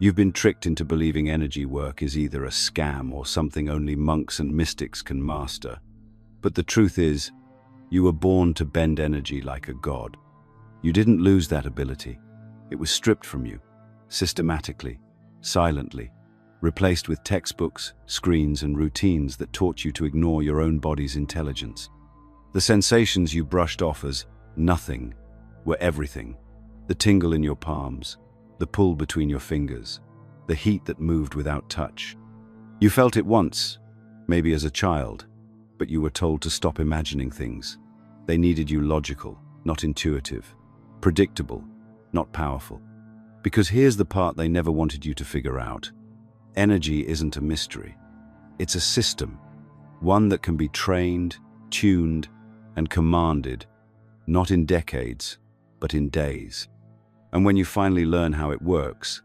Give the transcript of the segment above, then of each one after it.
You've been tricked into believing energy work is either a scam or something only monks and mystics can master. But the truth is, you were born to bend energy like a god. You didn't lose that ability. It was stripped from you, systematically, silently, replaced with textbooks, screens, and routines that taught you to ignore your own body's intelligence. The sensations you brushed off as nothing were everything. The tingle in your palms, the pull between your fingers, the heat that moved without touch. You felt it once, maybe as a child, but you were told to stop imagining things. They needed you logical, not intuitive, predictable, not powerful. Because here's the part they never wanted you to figure out. Energy isn't a mystery. It's a system, one that can be trained, tuned, and commanded, not in decades, but in days. And when you finally learn how it works,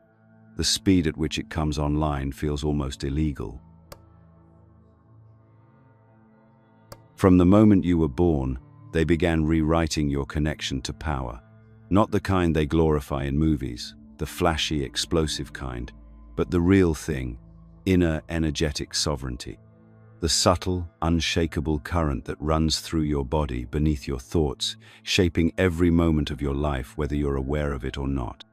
the speed at which it comes online feels almost illegal. From the moment you were born, they began rewriting your connection to power. Not the kind they glorify in movies, the flashy, explosive kind, but the real thing, inner energetic sovereignty. The subtle, unshakable current that runs through your body, beneath your thoughts, shaping every moment of your life, whether you're aware of it or not.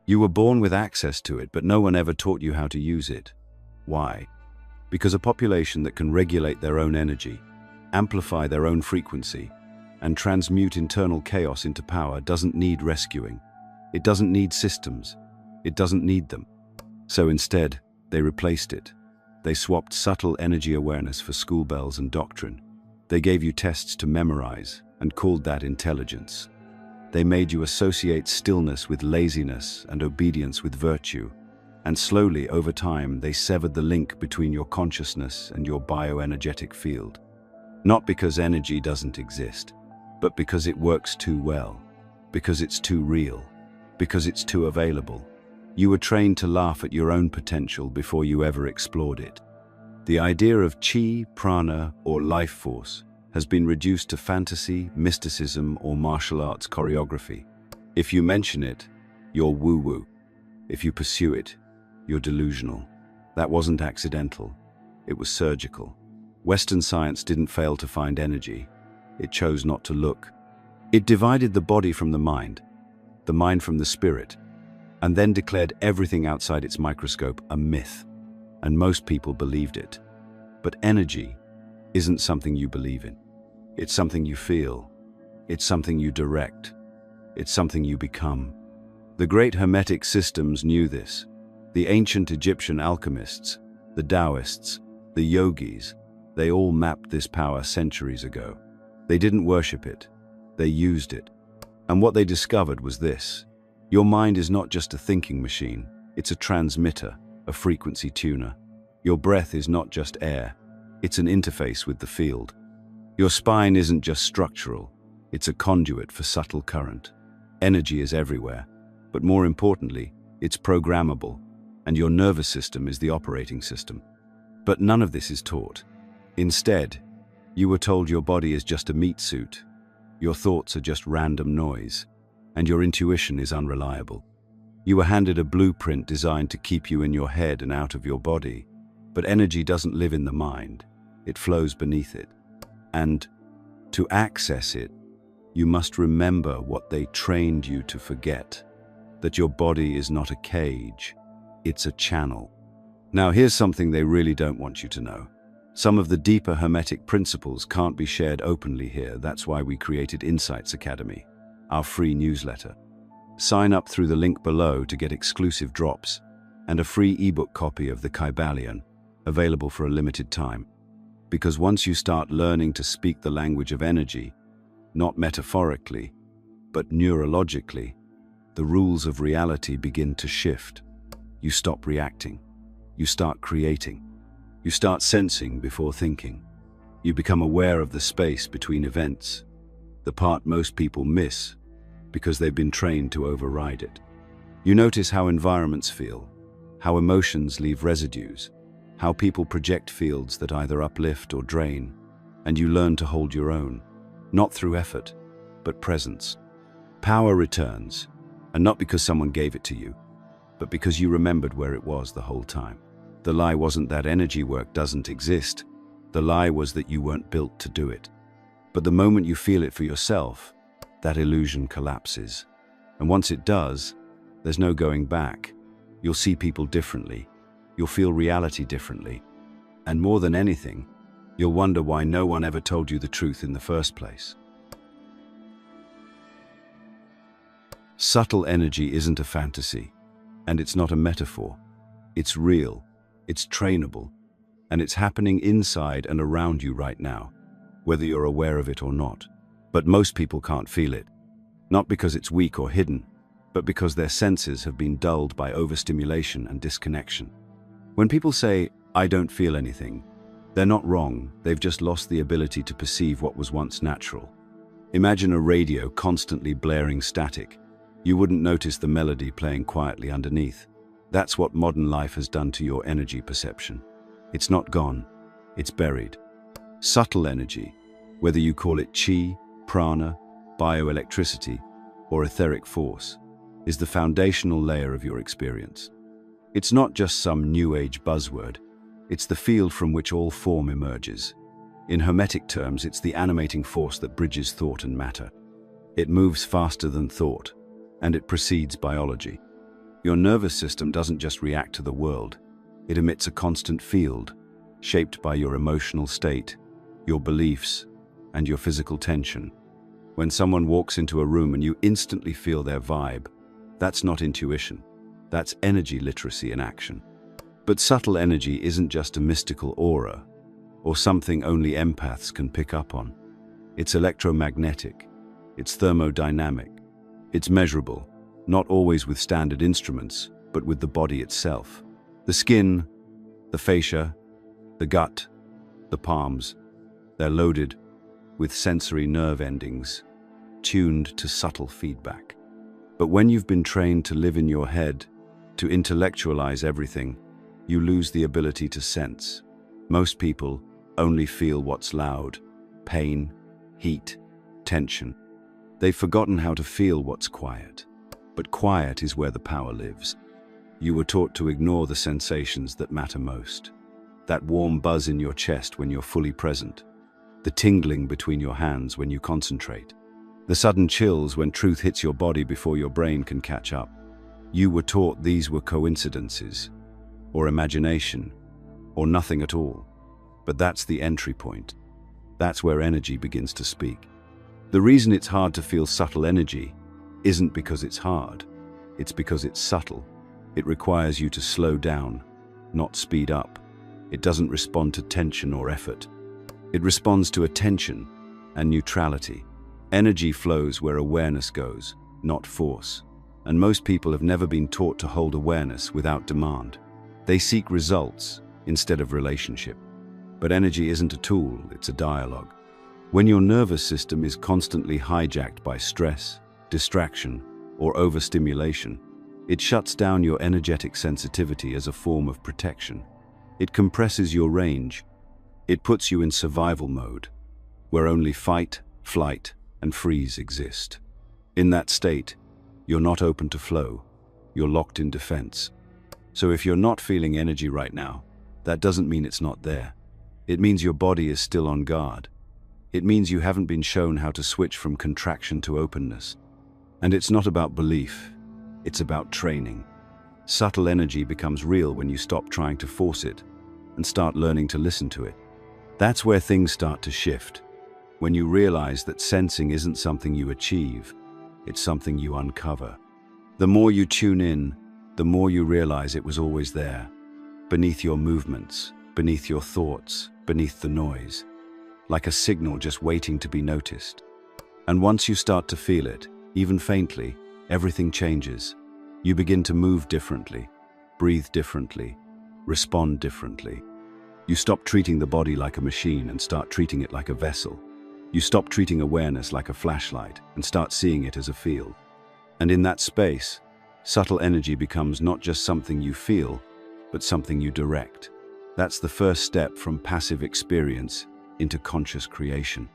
You were born with access to it, but no one ever taught you how to use it. Why? Because a population that can regulate their own energy, amplify their own frequency, and transmute internal chaos into power doesn't need rescuing. It doesn't need systems. It doesn't need them. So instead, they replaced it. They swapped subtle energy awareness for school bells and doctrine. They gave you tests to memorize and called that intelligence. They made you associate stillness with laziness and obedience with virtue. And slowly, over time, they severed the link between your consciousness and your bioenergetic field. Not because energy doesn't exist, but because it works too well, because it's too real, because it's too available. You were trained to laugh at your own potential before you ever explored it. The idea of chi, prana, or life force has been reduced to fantasy, mysticism, or martial arts choreography. If you mention it, you're woo-woo. If you pursue it, you're delusional. That wasn't accidental. It was surgical. Western science didn't fail to find energy. It chose not to look. It divided the body from the mind from the spirit, and then declared everything outside its microscope a myth. And most people believed it. But energy isn't something you believe in. It's something you feel. It's something you direct. It's something you become. The great Hermetic systems knew this. The ancient Egyptian alchemists, the Taoists, the yogis, they all mapped this power centuries ago. They didn't worship it. They used it. And what they discovered was this. Your mind is not just a thinking machine. It's a transmitter, a frequency tuner. Your breath is not just air. It's an interface with the field. Your spine isn't just structural. It's a conduit for subtle current. Energy is everywhere. But more importantly, it's programmable. And your nervous system is the operating system. But none of this is taught. Instead, you were told your body is just a meat suit. Your thoughts are just random noise. And your intuition is unreliable. You were handed a blueprint designed to keep you in your head and out of your body. But energy doesn't live in the mind. It flows beneath it. And to access it, you must remember what they trained you to forget. That your body is not a cage. It's a channel. Now here's something they really don't want you to know. Some of the deeper Hermetic principles can't be shared openly here. That's why we created Insights Academy, our free newsletter. Sign up through the link below to get exclusive drops and a free ebook copy of the Kybalion, available for a limited time. Because once you start learning to speak the language of energy, not metaphorically, but neurologically, the rules of reality begin to shift. You stop reacting. You start creating. You start sensing before thinking. You become aware of the space between events, the part most people miss because they've been trained to override it. You notice how environments feel, how emotions leave residues, how people project fields that either uplift or drain, and you learn to hold your own, not through effort, but presence. Power returns, and not because someone gave it to you, but because you remembered where it was the whole time. The lie wasn't that energy work doesn't exist. The lie was that you weren't built to do it. But the moment you feel it for yourself, that illusion collapses. And once it does, there's no going back. You'll see people differently. You'll feel reality differently. And more than anything, you'll wonder why no one ever told you the truth in the first place. Subtle energy isn't a fantasy, and it's not a metaphor. It's real, it's trainable, and it's happening inside and around you right now, whether you're aware of it or not. But most people can't feel it, not because it's weak or hidden, but because their senses have been dulled by overstimulation and disconnection. When people say, "I don't feel anything," they're not wrong, they've just lost the ability to perceive what was once natural. Imagine a radio constantly blaring static. You wouldn't notice the melody playing quietly underneath. That's what modern life has done to your energy perception. It's not gone, it's buried. Subtle energy, whether you call it chi, prana, bioelectricity, or etheric force, is the foundational layer of your experience. It's not just some new age buzzword, it's the field from which all form emerges. In Hermetic terms, it's the animating force that bridges thought and matter. It moves faster than thought, and it precedes biology. Your nervous system doesn't just react to the world, it emits a constant field, shaped by your emotional state, your beliefs, and your physical tension. When someone walks into a room and you instantly feel their vibe, that's not intuition, that's energy literacy in action. But subtle energy isn't just a mystical aura, or something only empaths can pick up on. It's electromagnetic, it's thermodynamic, it's measurable, not always with standard instruments, but with the body itself. The skin, the fascia, the gut, the palms, they're loaded with sensory nerve endings, tuned to subtle feedback. But when you've been trained to live in your head, to intellectualize everything, you lose the ability to sense. Most people only feel what's loud: pain, heat, tension. They've forgotten how to feel what's quiet. But quiet is where the power lives. You were taught to ignore the sensations that matter most. That warm buzz in your chest when you're fully present. The tingling between your hands when you concentrate. The sudden chills when truth hits your body before your brain can catch up. You were taught these were coincidences, or imagination, or nothing at all. But that's the entry point. That's where energy begins to speak. The reason it's hard to feel subtle energy isn't because it's hard, it's because it's subtle. It requires you to slow down, not speed up. It doesn't respond to tension or effort. It responds to attention and neutrality. Energy flows where awareness goes, not force. And most people have never been taught to hold awareness without demand. They seek results instead of relationship. But energy isn't a tool, it's a dialogue. When your nervous system is constantly hijacked by stress, distraction, or overstimulation, it shuts down your energetic sensitivity as a form of protection. It compresses your range. It puts you in survival mode, where only fight, flight, and freeze exist. In that state, you're not open to flow. You're locked in defense. So if you're not feeling energy right now, that doesn't mean it's not there. It means your body is still on guard. It means you haven't been shown how to switch from contraction to openness. And it's not about belief, it's about training. Subtle energy becomes real when you stop trying to force it and start learning to listen to it. That's where things start to shift. When you realize that sensing isn't something you achieve, it's something you uncover. The more you tune in, the more you realize it was always there, beneath your movements, beneath your thoughts, beneath the noise, like a signal just waiting to be noticed. And once you start to feel it, even faintly, everything changes. You begin to move differently, breathe differently, respond differently. You stop treating the body like a machine and start treating it like a vessel. You stop treating awareness like a flashlight and start seeing it as a field. And in that space, subtle energy becomes not just something you feel, but something you direct. That's the first step from passive experience into conscious creation.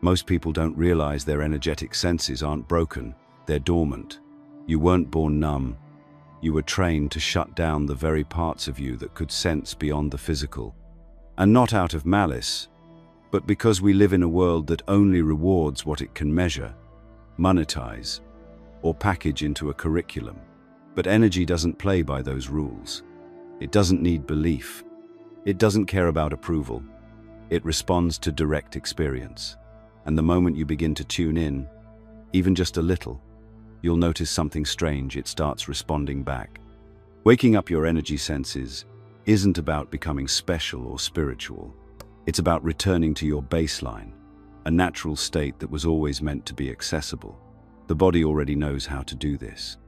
Most people don't realize their energetic senses aren't broken, they're dormant. You weren't born numb. You were trained to shut down the very parts of you that could sense beyond the physical. And not out of malice, but because we live in a world that only rewards what it can measure, monetize, or package into a curriculum. But energy doesn't play by those rules. It doesn't need belief. It doesn't care about approval. It responds to direct experience. And the moment you begin to tune in, even just a little, you'll notice something strange. It starts responding back. Waking up your energy senses isn't about becoming special or spiritual. It's about returning to your baseline, a natural state that was always meant to be accessible. The body already knows how to do this.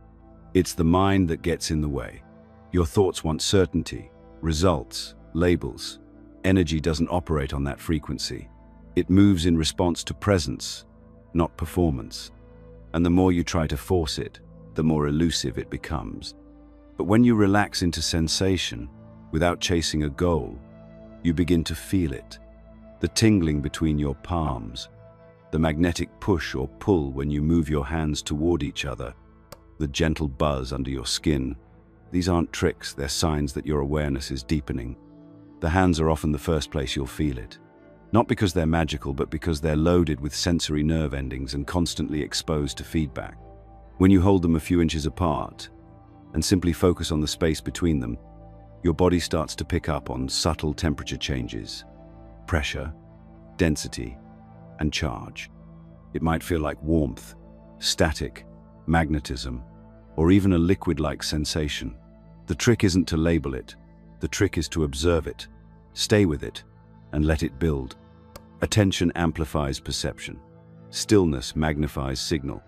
It's the mind that gets in the way. Your thoughts want certainty, results, labels. Energy doesn't operate on that frequency. It moves in response to presence, not performance. And the more you try to force it, the more elusive it becomes. But when you relax into sensation, without chasing a goal, you begin to feel it. The tingling between your palms, the magnetic push or pull when you move your hands toward each other, the gentle buzz under your skin. These aren't tricks, they're signs that your awareness is deepening. The hands are often the first place you'll feel it. Not because they're magical, but because they're loaded with sensory nerve endings and constantly exposed to feedback. When you hold them a few inches apart and simply focus on the space between them, your body starts to pick up on subtle temperature changes, pressure, density, and charge. It might feel like warmth, static, magnetism, or even a liquid-like sensation. The trick isn't to label it. The trick is to observe it, stay with it, and let it build. Attention amplifies perception. Stillness magnifies signal.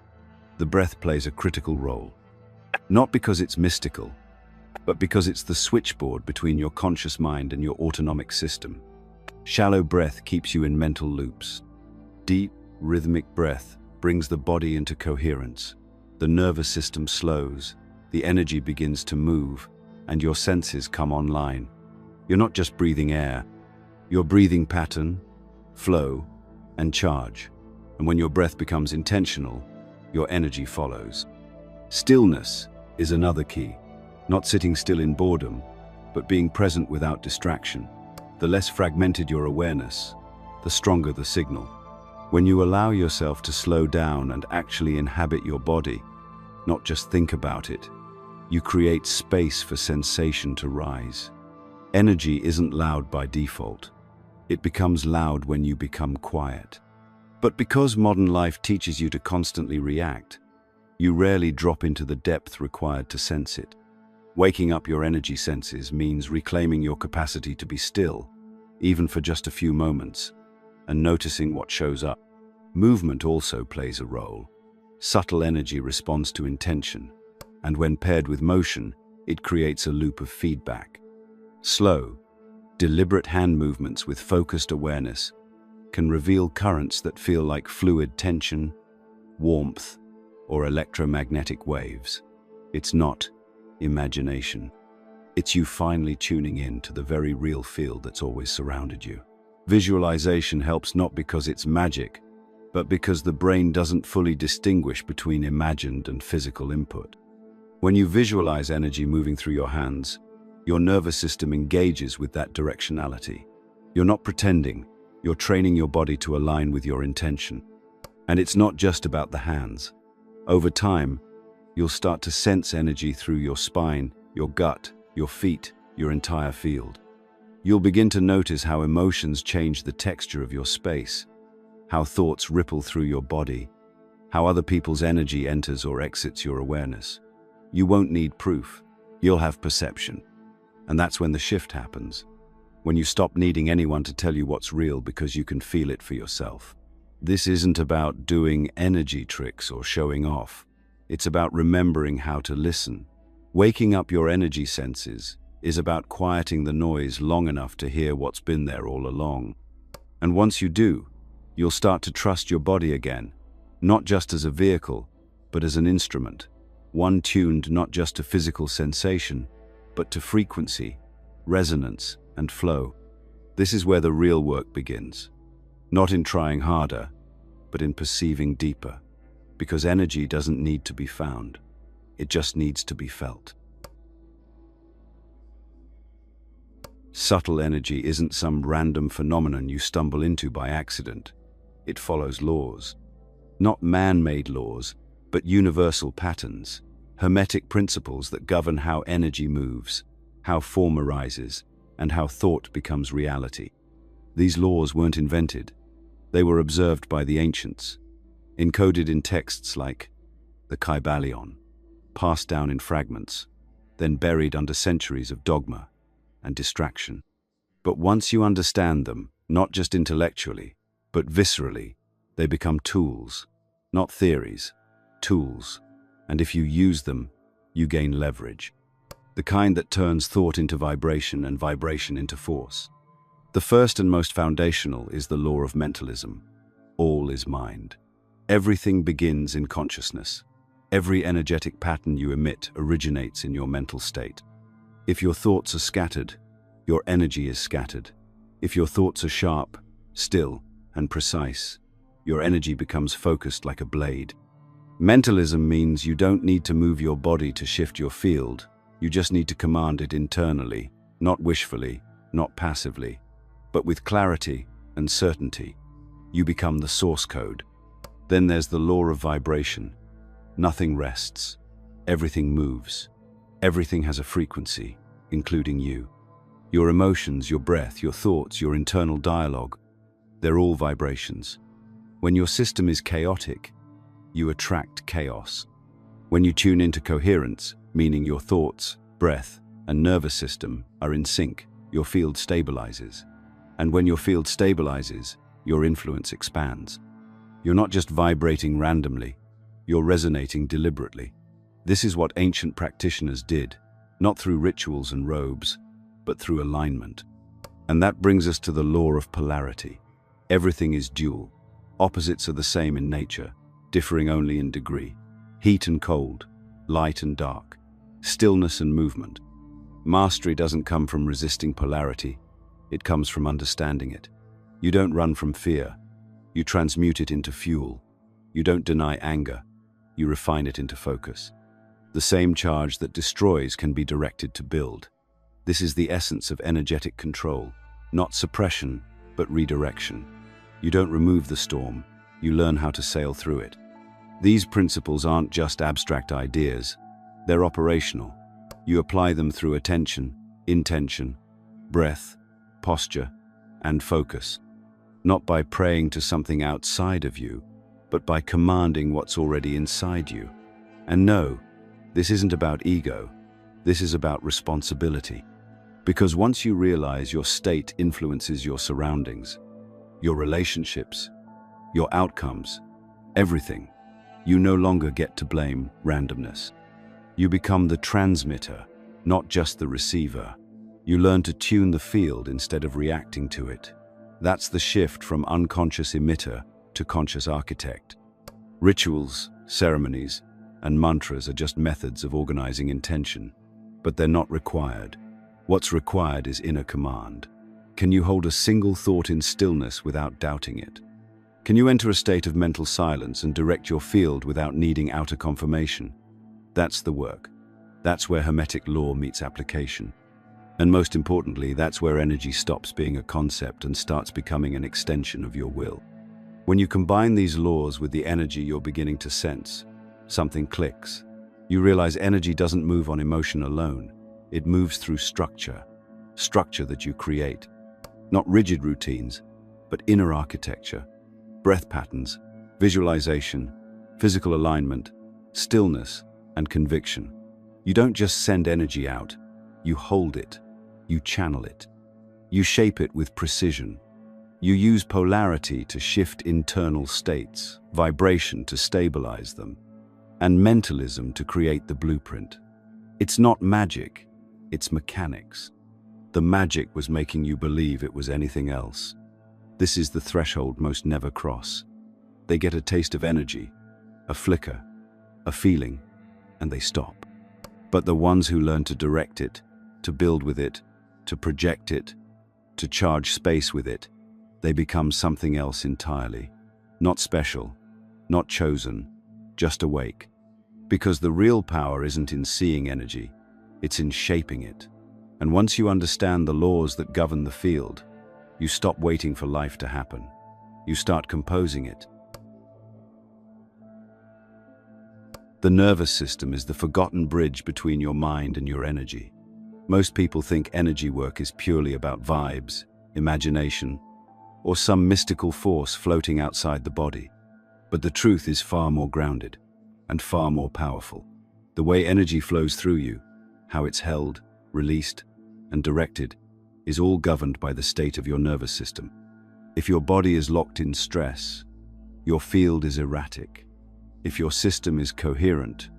The breath plays a critical role. Not because it's mystical, but because it's the switchboard between your conscious mind and your autonomic system. Shallow breath keeps you in mental loops. Deep, rhythmic breath brings the body into coherence. The nervous system slows, the energy begins to move, and your senses come online. You're not just breathing air, you're breathing pattern, flow, and charge. And when your breath becomes intentional, your energy follows. Stillness is another key. Not sitting still in boredom, but being present without distraction. The less fragmented your awareness, the stronger the signal. When you allow yourself to slow down and actually inhabit your body, not just think about it, you create space for sensation to rise. Energy isn't loud by default. It becomes loud when you become quiet. But because modern life teaches you to constantly react, you rarely drop into the depth required to sense it. Waking up your energy senses means reclaiming your capacity to be still, even for just a few moments, and noticing what shows up. Movement also plays a role. Subtle energy responds to intention, and when paired with motion, it creates a loop of feedback. Slow, deliberate hand movements with focused awareness can reveal currents that feel like fluid tension, warmth, or electromagnetic waves. It's not imagination. It's you finally tuning in to the very real field that's always surrounded you. Visualization helps not because it's magic, but because the brain doesn't fully distinguish between imagined and physical input. When you visualize energy moving through your hands, your nervous system engages with that directionality. You're not pretending, you're training your body to align with your intention. And it's not just about the hands. Over time, you'll start to sense energy through your spine, your gut, your feet, your entire field. You'll begin to notice how emotions change the texture of your space, how thoughts ripple through your body, how other people's energy enters or exits your awareness. You won't need proof, you'll have perception. And that's when the shift happens, when you stop needing anyone to tell you what's real because you can feel it for yourself. This isn't about doing energy tricks or showing off. It's about remembering how to listen. Waking up your energy senses is about quieting the noise long enough to hear what's been there all along. And once you do, you'll start to trust your body again, not just as a vehicle, but as an instrument. One tuned not just to physical sensation, but to frequency, resonance, and flow. This is where the real work begins. Not in trying harder, but in perceiving deeper. because energy doesn't need to be found. It just needs to be felt. Subtle energy isn't some random phenomenon you stumble into by accident. It follows laws. Not man-made laws, but universal patterns, hermetic principles that govern how energy moves, how form arises, and how thought becomes reality. These laws weren't invented. They were observed by the ancients, encoded in texts like the Kybalion, passed down in fragments, then buried under centuries of dogma and distraction. But once you understand them, not just intellectually, but viscerally, they become tools, not theories, tools. And if you use them, you gain leverage. The kind that turns thought into vibration and vibration into force. The first and most foundational is the law of mentalism. All is mind. Everything begins in consciousness. Every energetic pattern you emit originates in your mental state. If your thoughts are scattered, your energy is scattered. If your thoughts are sharp, still, and precise, your energy becomes focused like a blade. Mentalism means you don't need to move your body to shift your field. You just need to command it internally, not wishfully, not passively, but with clarity and certainty. You become the source code. Then there's the law of vibration. Nothing rests. Everything moves. Everything has a frequency, including you. Your emotions, your breath, your thoughts, your internal dialogue, they're all vibrations. When your system is chaotic, you attract chaos. When you tune into coherence, meaning your thoughts, breath, and nervous system are in sync, your field stabilizes. And when your field stabilizes, your influence expands. You're not just vibrating randomly, you're resonating deliberately. This is what ancient practitioners did, not through rituals and robes, but through alignment. And that brings us to the law of polarity. Everything is dual. Opposites are the same in nature, differing only in degree. Heat and cold, light and dark, stillness and movement. Mastery doesn't come from resisting polarity, it comes from understanding it. You don't run from fear, you transmute it into fuel. You don't deny anger, you refine it into focus. The same charge that destroys can be directed to build. This is the essence of energetic control, not suppression, but redirection. You don't remove the storm, you learn how to sail through it. These principles aren't just abstract ideas, they're operational. You apply them through attention, intention, breath, posture, and focus. Not by praying to something outside of you, but by commanding what's already inside you. And no, this isn't about ego, this is about responsibility. Because once you realize your state influences your surroundings, your relationships, your outcomes, everything, you no longer get to blame randomness. You become the transmitter, not just the receiver. You learn to tune the field instead of reacting to it. That's the shift from unconscious emitter to conscious architect. Rituals, ceremonies, and mantras are just methods of organizing intention, but they're not required. What's required is inner command. Can you hold a single thought in stillness without doubting it? Can you enter a state of mental silence and direct your field without needing outer confirmation? That's the work. That's where hermetic law meets application. And most importantly, that's where energy stops being a concept and starts becoming an extension of your will. When you combine these laws with the energy you're beginning to sense, something clicks. You realize energy doesn't move on emotion alone. It moves through structure that you create. Not rigid routines, but inner architecture, breath patterns, visualization, physical alignment, stillness, and conviction. You don't just send energy out, you hold it, you channel it, you shape it with precision. You use polarity to shift internal states, vibration to stabilize them, and mentalism to create the blueprint. It's not magic, it's mechanics. The magic was making you believe it was anything else. This is the threshold most never cross. They get a taste of energy, a flicker, a feeling, and they stop. But the ones who learn to direct it, to build with it, to project it, to charge space with it, they become something else entirely. Not special, not chosen, just awake. Because the real power isn't in seeing energy, it's in shaping it. And once you understand the laws that govern the field, you stop waiting for life to happen. You start composing it. The nervous system is the forgotten bridge between your mind and your energy. Most people think energy work is purely about vibes, imagination, or some mystical force floating outside the body. But the truth is far more grounded and far more powerful. The way energy flows through you, how it's held, released, and directed, is all governed by the state of your nervous system. If your body is locked in stress, your field is erratic. If your system is coherent,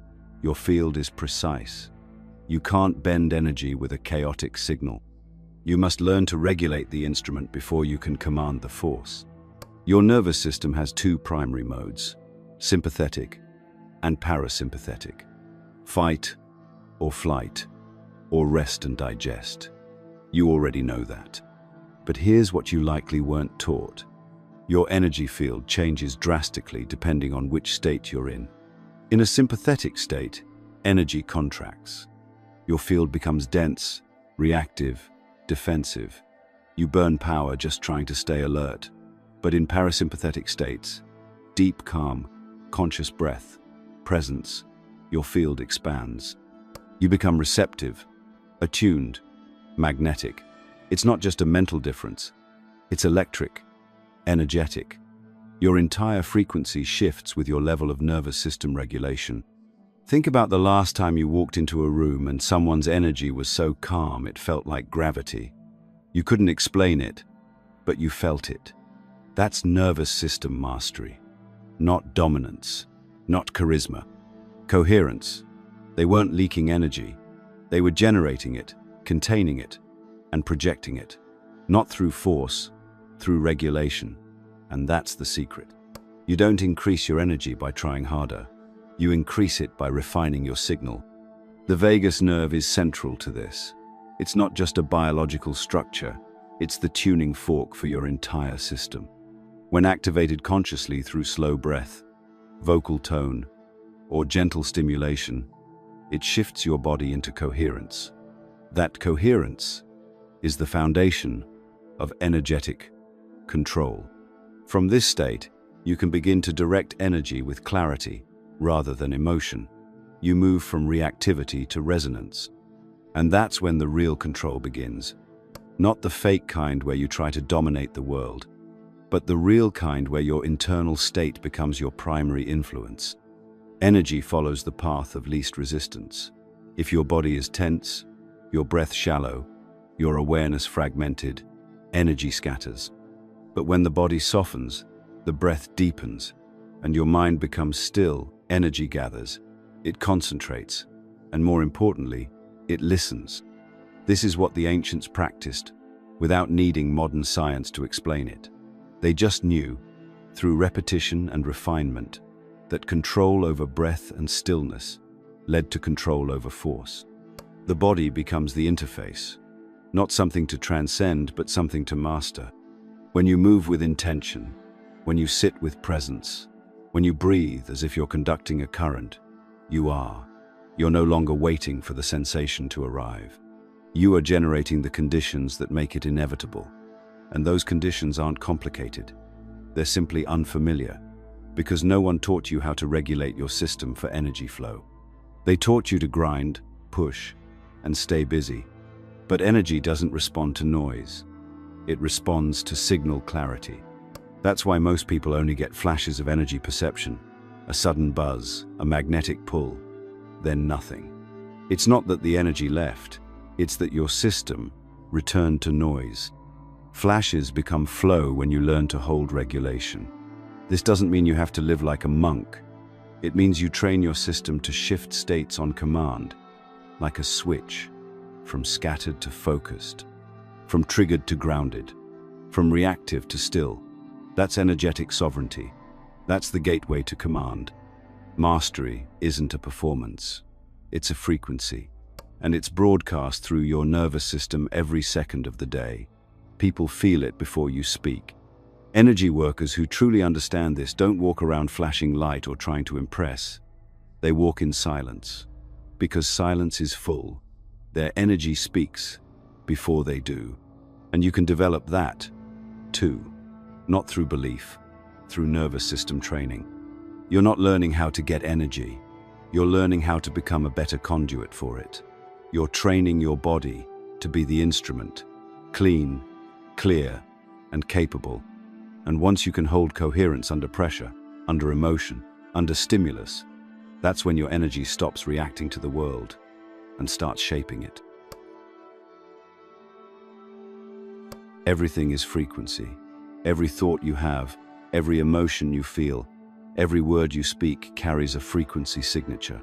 your field is precise. You can't bend energy with a chaotic signal. You must learn to regulate the instrument before you can command the force. Your nervous system has two primary modes, sympathetic and parasympathetic. Fight or flight, or rest and digest. You already know that. But here's what you likely weren't taught. Your energy field changes drastically depending on which state you're in. In a sympathetic state, energy contracts. Your field becomes dense, reactive, defensive. You burn power just trying to stay alert. But in parasympathetic states, deep calm, conscious breath, presence, your field expands. You become receptive, attuned, magnetic. It's not just a mental difference. It's electric, energetic. Your entire frequency shifts with your level of nervous system regulation. Think about the last time you walked into a room and someone's energy was so calm it felt like gravity. You couldn't explain it, but you felt it. That's nervous system mastery. Not dominance, not charisma. Coherence. They weren't leaking energy. They were generating it, containing it, and projecting it. Not through force, through regulation. And that's the secret. You don't increase your energy by trying harder. You increase it by refining your signal. The vagus nerve is central to this. It's not just a biological structure, it's the tuning fork for your entire system. When activated consciously through slow breath, vocal tone, or gentle stimulation, it shifts your body into coherence. That coherence is the foundation of energetic control. From this state, you can begin to direct energy with clarity rather than emotion. You move from reactivity to resonance. And that's when the real control begins. Not the fake kind where you try to dominate the world, but the real kind where your internal state becomes your primary influence. Energy follows the path of least resistance. If your body is tense, your breath shallow, your awareness fragmented, energy scatters. But when the body softens, the breath deepens, and your mind becomes still, energy gathers, it concentrates, and more importantly, it listens. This is what the ancients practiced, without needing modern science to explain it. They just knew, through repetition and refinement, that control over breath and stillness led to control over force. The body becomes the interface, not something to transcend, but something to master. When you move with intention, when you sit with presence, when you breathe as if you're conducting a current, you're no longer waiting for the sensation to arrive. You are generating the conditions that make it inevitable. And those conditions aren't complicated. They're simply unfamiliar, because no one taught you how to regulate your system for energy flow. They taught you to grind, push, and stay busy. But energy doesn't respond to noise. It responds to signal clarity. That's why most people only get flashes of energy perception, a sudden buzz, a magnetic pull, then nothing. It's not that the energy left, it's that your system returned to noise. Flashes become flow when you learn to hold regulation. This doesn't mean you have to live like a monk. It means you train your system to shift states on command, like a switch, from scattered to focused, from triggered to grounded, from reactive to still. That's energetic sovereignty. That's the gateway to command. Mastery isn't a performance. It's a frequency. And it's broadcast through your nervous system every second of the day. People feel it before you speak. Energy workers who truly understand this don't walk around flashing light or trying to impress. They walk in silence. Because silence is full. Their energy speaks before they do. And you can develop that, too. Not through belief, through nervous system training. You're not learning how to get energy. You're learning how to become a better conduit for it. You're training your body to be the instrument, clean, clear, and capable. And once you can hold coherence under pressure, under emotion, under stimulus, that's when your energy stops reacting to the world and starts shaping it. Everything is frequency. Every thought you have, every emotion you feel, every word you speak carries a frequency signature.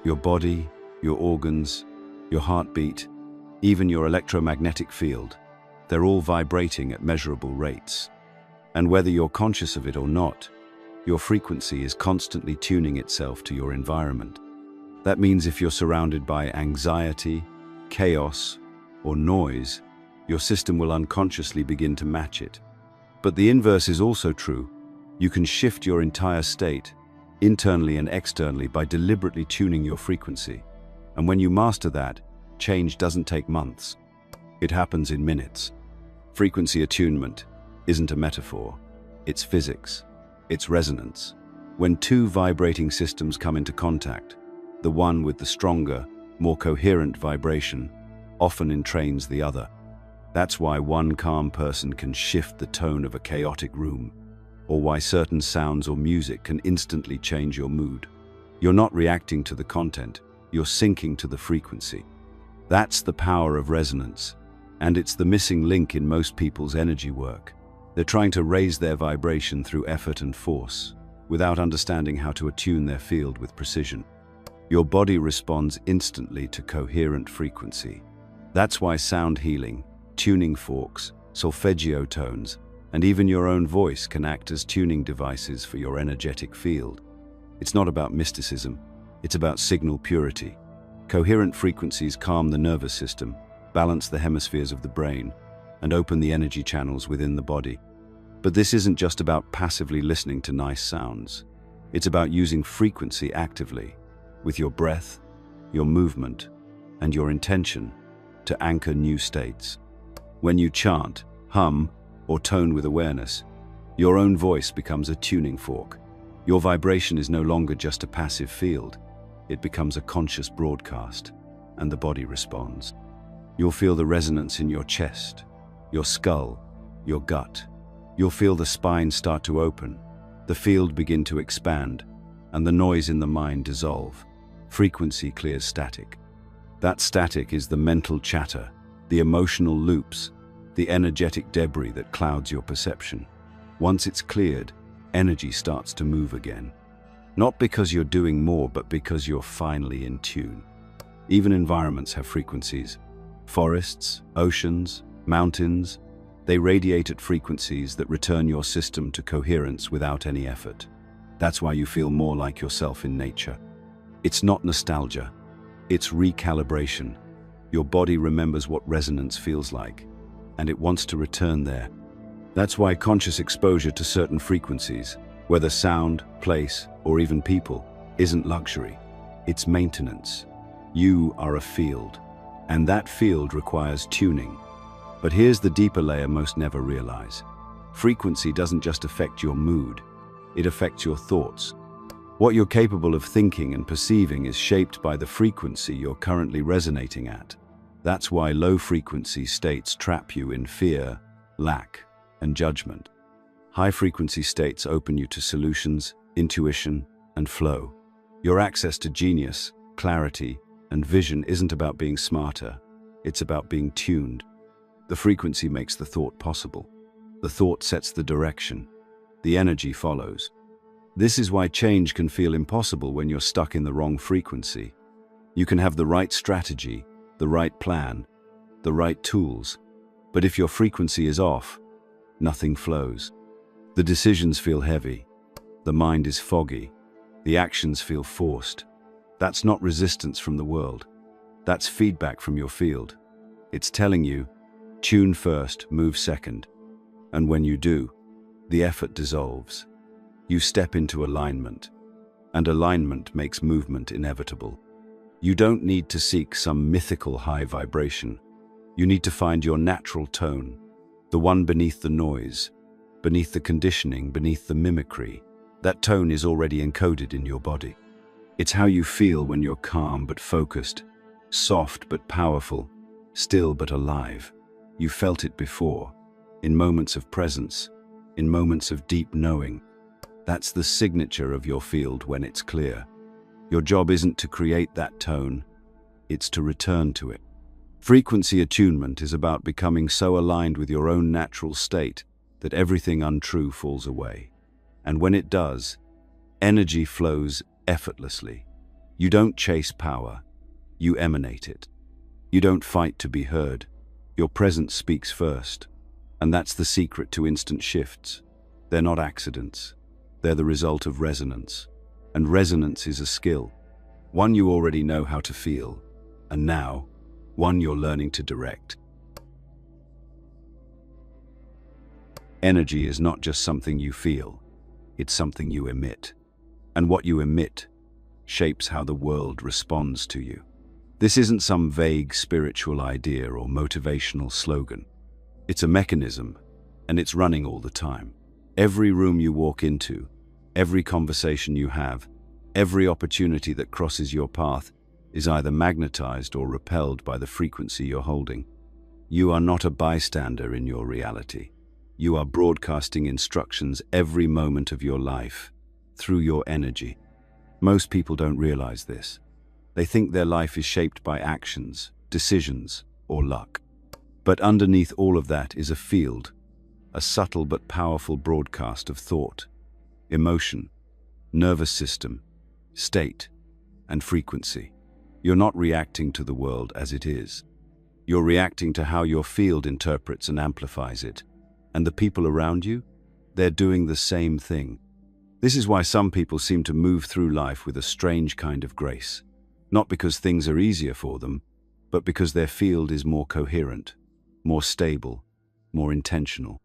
Your body, your organs, your heartbeat, even your electromagnetic field, they're all vibrating at measurable rates. And whether you're conscious of it or not, your frequency is constantly tuning itself to your environment. That means if you're surrounded by anxiety, chaos, or noise, your system will unconsciously begin to match it. But the inverse is also true. You can shift your entire state, internally and externally, by deliberately tuning your frequency. And when you master that, change doesn't take months. It happens in minutes. Frequency attunement isn't a metaphor. It's physics. It's resonance. When two vibrating systems come into contact, the one with the stronger, more coherent vibration often entrains the other. That's why one calm person can shift the tone of a chaotic room, or why certain sounds or music can instantly change your mood. You're not reacting to the content, you're syncing to the frequency. That's the power of resonance, and it's the missing link in most people's energy work. They're trying to raise their vibration through effort and force, without understanding how to attune their field with precision. Your body responds instantly to coherent frequency. That's why sound healing, tuning forks, solfeggio tones, and even your own voice can act as tuning devices for your energetic field. It's not about mysticism, it's about signal purity. Coherent frequencies calm the nervous system, balance the hemispheres of the brain, and open the energy channels within the body. But this isn't just about passively listening to nice sounds. It's about using frequency actively, with your breath, your movement, and your intention to anchor new states. When you chant, hum, or tone with awareness, your own voice becomes a tuning fork. Your vibration is no longer just a passive field. It becomes a conscious broadcast, and the body responds. You'll feel the resonance in your chest, your skull, your gut. You'll feel the spine start to open, the field begin to expand, and the noise in the mind dissolve. Frequency clears static. That static is the mental chatter, the emotional loops, the energetic debris that clouds your perception. Once it's cleared, energy starts to move again. Not because you're doing more, but because you're finally in tune. Even environments have frequencies. Forests, oceans, mountains, they radiate at frequencies that return your system to coherence without any effort. That's why you feel more like yourself in nature. It's not nostalgia, it's recalibration. Your body remembers what resonance feels like, and it wants to return there. That's why conscious exposure to certain frequencies, whether sound, place, or even people, isn't luxury. It's maintenance. You are a field, and that field requires tuning. But here's the deeper layer most never realize. Frequency doesn't just affect your mood, it affects your thoughts. What you're capable of thinking and perceiving is shaped by the frequency you're currently resonating at. That's why low-frequency states trap you in fear, lack, and judgment. High-frequency states open you to solutions, intuition, and flow. Your access to genius, clarity, and vision isn't about being smarter, it's about being tuned. The frequency makes the thought possible. The thought sets the direction. The energy follows. This is why change can feel impossible when you're stuck in the wrong frequency. You can have the right strategy, the right plan, the right tools, but if your frequency is off, nothing flows. The decisions feel heavy, the mind is foggy, the actions feel forced. That's not resistance from the world. That's feedback from your field. It's telling you, tune first, move second. And when you do, the effort dissolves. You step into alignment, and alignment makes movement inevitable. You don't need to seek some mythical high vibration. You need to find your natural tone, the one beneath the noise, beneath the conditioning, beneath the mimicry. That tone is already encoded in your body. It's how you feel when you're calm but focused, soft but powerful, still but alive. You felt it before, in moments of presence, in moments of deep knowing. That's the signature of your field when it's clear. Your job isn't to create that tone, it's to return to it. Frequency attunement is about becoming so aligned with your own natural state that everything untrue falls away. And when it does, energy flows effortlessly. You don't chase power, you emanate it. You don't fight to be heard. Your presence speaks first. And that's the secret to instant shifts. They're not accidents. They're the result of resonance. And resonance is a skill, one you already know how to feel, and now, one you're learning to direct. Energy is not just something you feel, it's something you emit. And what you emit shapes how the world responds to you. This isn't some vague spiritual idea or motivational slogan. It's a mechanism, and it's running all the time. Every room you walk into, every conversation you have, every opportunity that crosses your path is either magnetized or repelled by the frequency you're holding. You are not a bystander in your reality. You are broadcasting instructions every moment of your life through your energy. Most people don't realize this. They think their life is shaped by actions, decisions, or luck. But underneath all of that is a field, a subtle but powerful broadcast of thought, emotion, nervous system, state, and frequency. You're not reacting to the world as it is. You're reacting to how your field interprets and amplifies it. And the people around you, they're doing the same thing. This is why some people seem to move through life with a strange kind of grace. Not because things are easier for them, but because their field is more coherent, more stable, more intentional.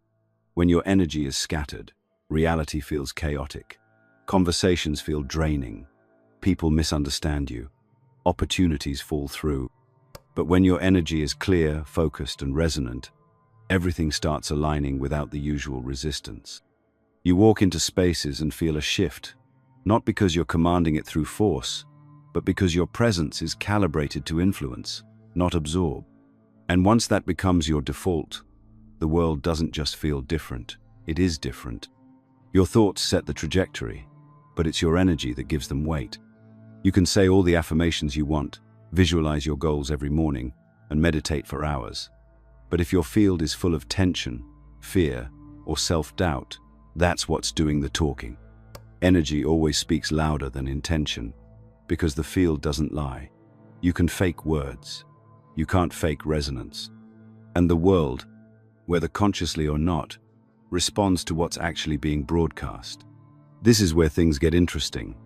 When your energy is scattered, reality feels chaotic. Conversations feel draining. People misunderstand you. Opportunities fall through. But when your energy is clear, focused, and resonant, everything starts aligning without the usual resistance. You walk into spaces and feel a shift, not because you're commanding it through force, but because your presence is calibrated to influence, not absorb. And once that becomes your default, the world doesn't just feel different, it is different. Your thoughts set the trajectory, but it's your energy that gives them weight. You can say all the affirmations you want, visualize your goals every morning, and meditate for hours. But if your field is full of tension, fear, or self-doubt, that's what's doing the talking. Energy always speaks louder than intention, because the field doesn't lie. You can fake words. You can't fake resonance. And the world, whether consciously or not, responds to what's actually being broadcast. This is where things get interesting,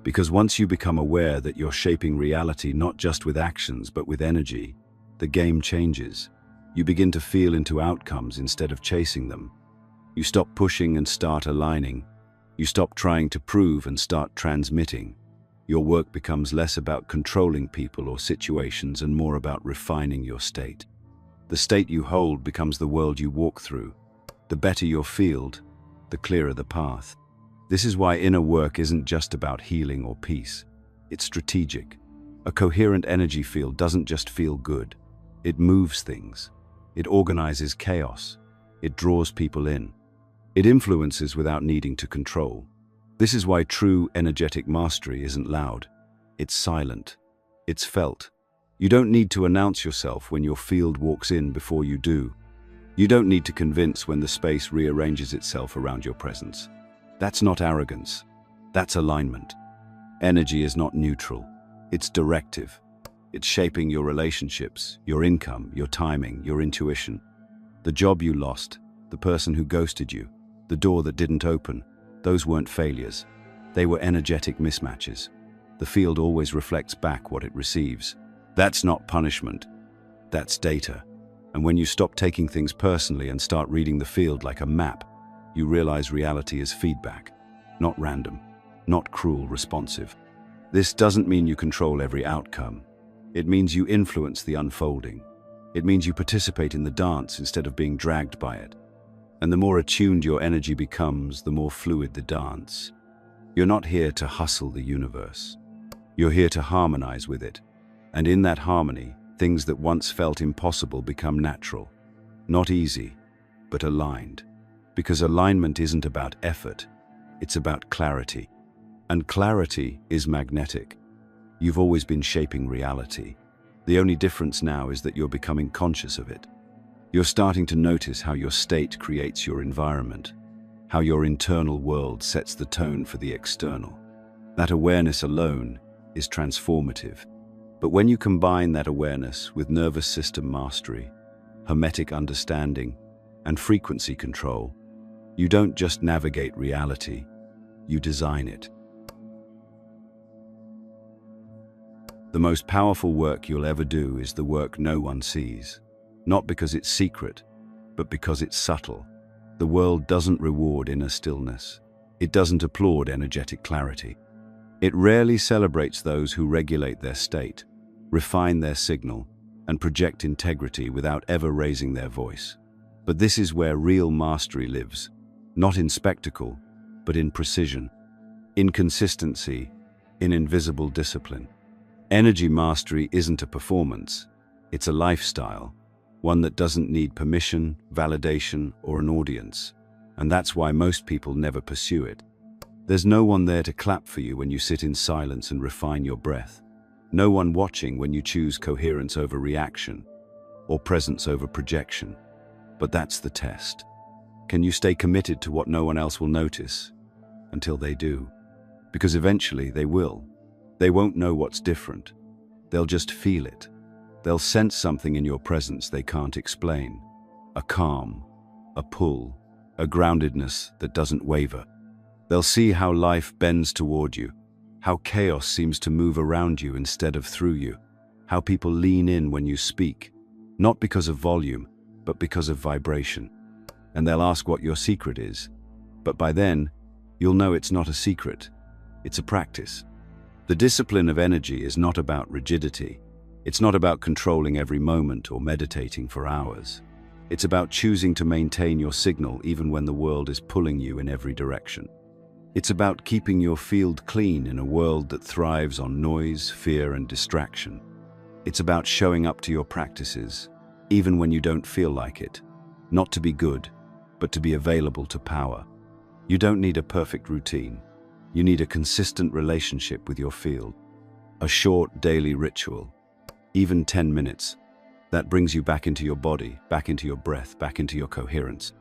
because once you become aware that you're shaping reality not just with actions but with energy, the game changes. You begin to feel into outcomes instead of chasing them. You stop pushing and start aligning. You stop trying to prove and start transmitting. Your work becomes less about controlling people or situations and more about refining your state. The state you hold becomes the world you walk through. The better your field, the clearer the path. This is why inner work isn't just about healing or peace. It's strategic. A coherent energy field doesn't just feel good. It moves things. It organizes chaos. It draws people in. It influences without needing to control. This is why true energetic mastery isn't loud. It's silent. It's felt. You don't need to announce yourself when your field walks in before you do. You don't need to convince when the space rearranges itself around your presence. That's not arrogance. That's alignment. Energy is not neutral. It's directive. It's shaping your relationships, your income, your timing, your intuition. The job you lost, the person who ghosted you, the door that didn't open, those weren't failures. They were energetic mismatches. The field always reflects back what it receives. That's not punishment. That's data. And when you stop taking things personally and start reading the field like a map, you realize reality is feedback, not random, not cruel, responsive. This doesn't mean you control every outcome. It means you influence the unfolding. It means you participate in the dance instead of being dragged by it. And the more attuned your energy becomes, the more fluid the dance. You're not here to hustle the universe. You're here to harmonize with it. And in that harmony, things that once felt impossible become natural. Not easy, but aligned. Because alignment isn't about effort, it's about clarity. And clarity is magnetic. You've always been shaping reality. The only difference now is that you're becoming conscious of it. You're starting to notice how your state creates your environment, how your internal world sets the tone for the external. That awareness alone is transformative. But when you combine that awareness with nervous system mastery, hermetic understanding, and frequency control, you don't just navigate reality, you design it. The most powerful work you'll ever do is the work no one sees. Not because it's secret, but because it's subtle. The world doesn't reward inner stillness. It doesn't applaud energetic clarity. It rarely celebrates those who regulate their state, refine their signal, and project integrity without ever raising their voice. But this is where real mastery lives, not in spectacle, but in precision, in consistency, in invisible discipline. Energy mastery isn't a performance, it's a lifestyle, one that doesn't need permission, validation, or an audience. And that's why most people never pursue it. There's no one there to clap for you when you sit in silence and refine your breath. No one watching when you choose coherence over reaction, or presence over projection. But that's the test. Can you stay committed to what no one else will notice? Until they do. Because eventually they will. They won't know what's different. They'll just feel it. They'll sense something in your presence they can't explain. A calm, a pull, a groundedness that doesn't waver. They'll see how life bends toward you, how chaos seems to move around you instead of through you, how people lean in when you speak, not because of volume, but because of vibration. And they'll ask what your secret is. But by then, you'll know it's not a secret. It's a practice. The discipline of energy is not about rigidity. It's not about controlling every moment or meditating for hours. It's about choosing to maintain your signal even when the world is pulling you in every direction. It's about keeping your field clean in a world that thrives on noise, fear, and distraction. It's about showing up to your practices, even when you don't feel like it. Not to be good, but to be available to power. You don't need a perfect routine. You need a consistent relationship with your field. A short daily ritual, even 10 minutes, that brings you back into your body, back into your breath, back into your coherence.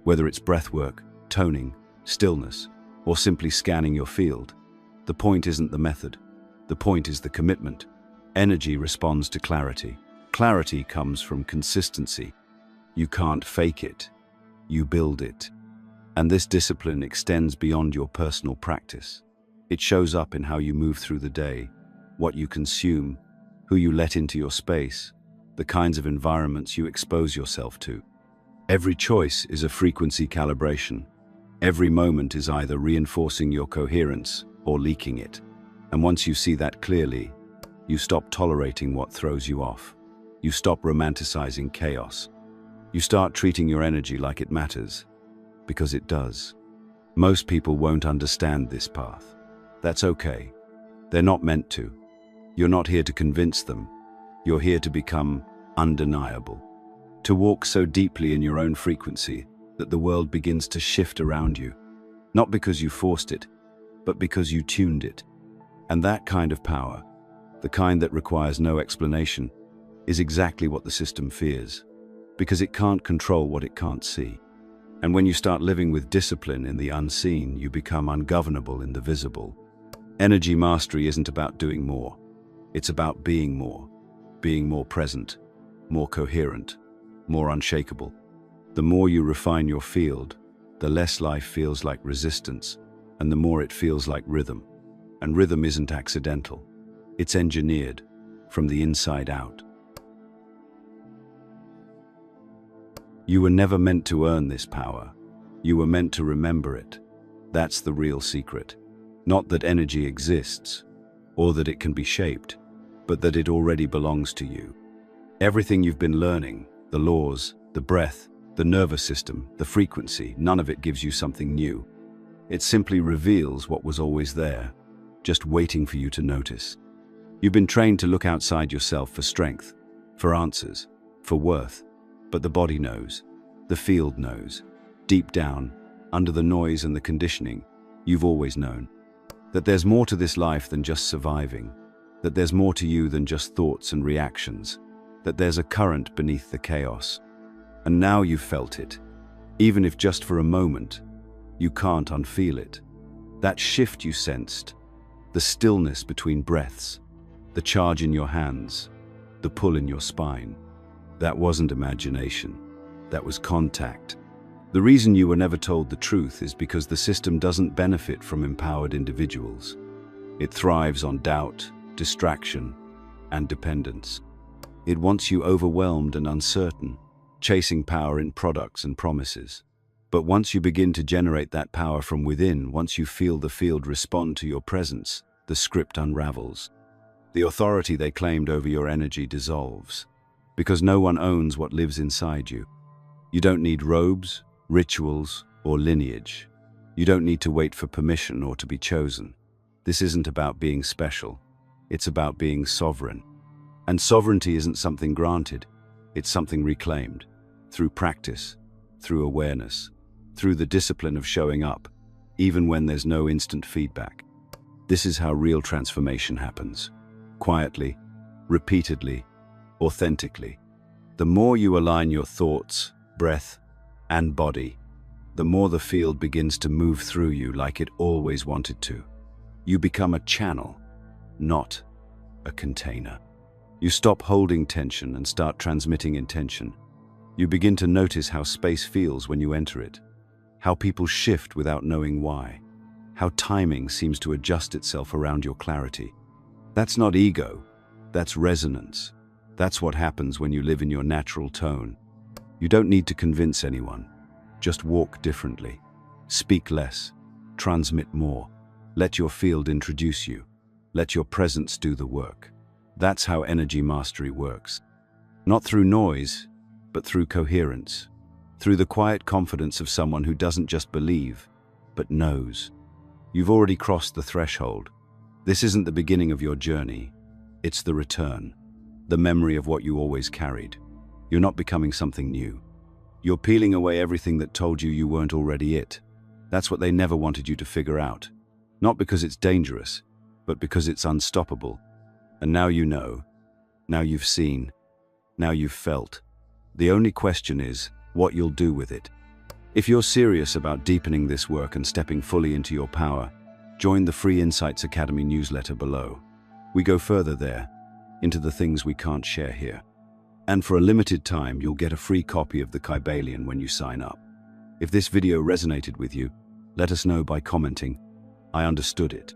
Whether it's breath work, toning, stillness, or simply scanning your field, the point isn't the method. The point is the commitment. Energy responds to clarity. Clarity comes from consistency. You can't fake it. You build it. And this discipline extends beyond your personal practice. It shows up in how you move through the day, what you consume, who you let into your space, the kinds of environments you expose yourself to. Every choice is a frequency calibration. Every moment is either reinforcing your coherence or leaking it. And once you see that clearly, you stop tolerating what throws you off. You stop romanticizing chaos. You start treating your energy like it matters. Because it does. Most people won't understand this path. That's okay. They're not meant to. You're not here to convince them. You're here to become undeniable. To walk so deeply in your own frequency that the world begins to shift around you. Not because you forced it, but because you tuned it. And that kind of power, the kind that requires no explanation, is exactly what the system fears. Because it can't control what it can't see. And when you start living with discipline in the unseen, you become ungovernable in the visible. Energy mastery isn't about doing more. It's about being more present, more coherent, more unshakable. The more you refine your field, the less life feels like resistance, and the more it feels like rhythm. And rhythm isn't accidental. It's engineered from the inside out. You were never meant to earn this power. You were meant to remember it. That's the real secret. Not that energy exists, or that it can be shaped, but that it already belongs to you. Everything you've been learning, the laws, the breath, the nervous system, the frequency, none of it gives you something new. It simply reveals what was always there, just waiting for you to notice. You've been trained to look outside yourself for strength, for answers, for worth, but the body knows, the field knows. Deep down, under the noise and the conditioning, you've always known that there's more to this life than just surviving, that there's more to you than just thoughts and reactions, that there's a current beneath the chaos. And now you've felt it. Even if just for a moment, you can't unfeel it. That shift you sensed, the stillness between breaths, the charge in your hands, the pull in your spine, that wasn't imagination, that was contact. The reason you were never told the truth is because the system doesn't benefit from empowered individuals. It thrives on doubt, distraction, and dependence. It wants you overwhelmed and uncertain, chasing power in products and promises. But once you begin to generate that power from within, once you feel the field respond to your presence, the script unravels. The authority they claimed over your energy dissolves, because no one owns what lives inside you. You don't need robes, rituals, or lineage. You don't need to wait for permission or to be chosen. This isn't about being special. It's about being sovereign. And sovereignty isn't something granted. It's something reclaimed, through practice, through awareness, through the discipline of showing up, even when there's no instant feedback. This is how real transformation happens. Quietly, repeatedly, authentically. The more you align your thoughts, breath, and body, the more the field begins to move through you like it always wanted to. You become a channel, not a container. You stop holding tension and start transmitting intention. You begin to notice how space feels when you enter it, how people shift without knowing why, how timing seems to adjust itself around your clarity. That's not ego, that's resonance. That's what happens when you live in your natural tone. You don't need to convince anyone. Just walk differently. Speak less. Transmit more. Let your field introduce you. Let your presence do the work. That's how energy mastery works. Not through noise, but through coherence. Through the quiet confidence of someone who doesn't just believe, but knows. You've already crossed the threshold. This isn't the beginning of your journey. It's the return. The memory of what you always carried. You're not becoming something new. You're peeling away everything that told you you weren't already it. That's what they never wanted you to figure out. Not because it's dangerous, but because it's unstoppable. And now you know. Now you've seen. Now you've felt. The only question is what you'll do with it. If you're serious about deepening this work and stepping fully into your power, join the Free Insights Academy newsletter below. We go further there, into the things we can't share here. And for a limited time, you'll get a free copy of the Kybalion when you sign up. If this video resonated with you, let us know by commenting, "I understood it."